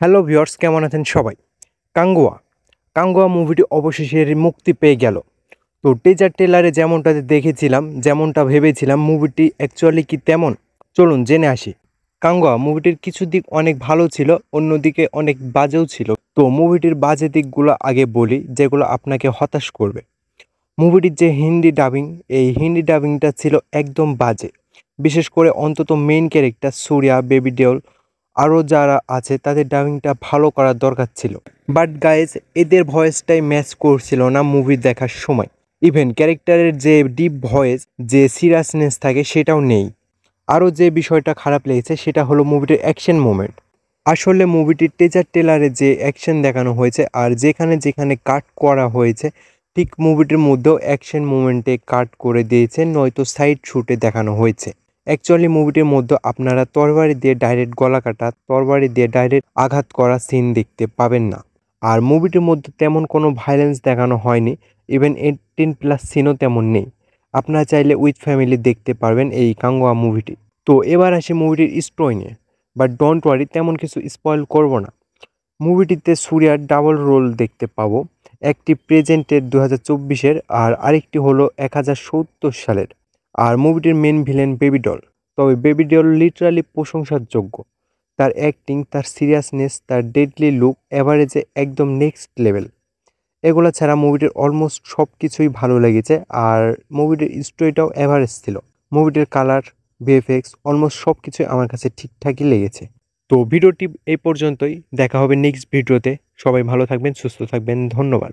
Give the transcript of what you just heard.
Hello viewers, কেমন আছেন সবাই? কাঙ্গুয়া কাঙ্গুয়া মুভিটি অবশেষে মুক্তি পেয়ে গেল। তো টিজার ট্রেলারে যেমনটা দেখেছিলাম, যেমনটা ভেবেছিলাম, মুভিটি অ্যাকচুয়ালি কি তেমন? চলুন জেনে আসি। কাঙ্গুয়া মুভিটির কিছু দিক অনেক ভালো ছিল, অন্যদিকে অনেক বাজেও ছিল। তো মুভিটির বাজে দিকগুলো আগে বলি, যেগুলো আপনাকে হতাশ করবে। মুভিটির যে হিন্দি ডাবিং, এই হিন্দি ডাবিংটা ছিল একদম বাজে। বিশেষ করে অন্তত মেইন ক্যারেক্টার সুরিয়া, বেবি দেওল আরও যারা আছে তাদের ডাবিংটা ভালো করার দরকার ছিল। বাট গাইজ, এদের ভয়েসটাই ম্যাচ করছিল না মুভি দেখার সময়। ইভেন ক্যারেক্টারের যে ডিপ ভয়েস, যে সিরিয়াসনেস থাকে, সেটাও নেই। আরও যে বিষয়টা খারাপ লেগেছে সেটা হলো মুভিটির অ্যাকশন মোমেন্ট। আসলে মুভিটির টিজার ট্রেলারে যে অ্যাকশন দেখানো হয়েছে আর যেখানে যেখানে কাট করা হয়েছে, ঠিক মুভিটির মধ্যেও অ্যাকশন মুভমেন্টে কাট করে দিয়েছে, নয়তো সাইড শুটে দেখানো হয়েছে। অ্যাকচুয়ালি মুভিটির মধ্যে আপনারা তরবারি দিয়ে ডাইরেক্ট গলা কাটা, তরবারি দিয়ে ডাইরেক্ট আঘাত করা সিন দেখতে পাবেন না। আর মুভিটির মধ্যে তেমন কোনো ভায়োলেন্স দেখানো হয়নি, ইভেন 18+ সিনও তেমন নেই। আপনারা চাইলে উইথ ফ্যামিলি দেখতে পারবেন এই কাঙ্গুয়া মুভিটি। তো এবার আসি মুভিটির স্টোরি নিয়ে। বাট ডোন্ট ওয়ারি, তেমন কিছু স্পয়েল করব না। মুভিটিতে সুরিয়ার ডাবল রোল দেখতে পাবো। একটি প্রেজেন্টের 2024-এর আর আরেকটি হলো 1070 সালের। আর মুভিটির মেন ভিলেন বেবি ডল। তবে বেবি ডল লিটারালি প্রশংসার যোগ্য। তার অ্যাক্টিং, তার সিরিয়াসনেস, তার ডেডলি লুক এভারেজে একদম নেক্সট লেভেল। এগুলো ছাড়া মুভিটির অলমোস্ট সব কিছুই ভালো লেগেছে। আর মুভিটির স্টোরিটাও এভারেজ ছিল। মুভিটির কালার, ভিএফএক্স অলমোস্ট সব কিছুই আমার কাছে ঠিকঠাকই লেগেছে। তো ভিডিওটি এই পর্যন্তই। দেখা হবে নেক্সট ভিডিওতে। সবাই ভালো থাকবেন, সুস্থ থাকবেন। ধন্যবাদ।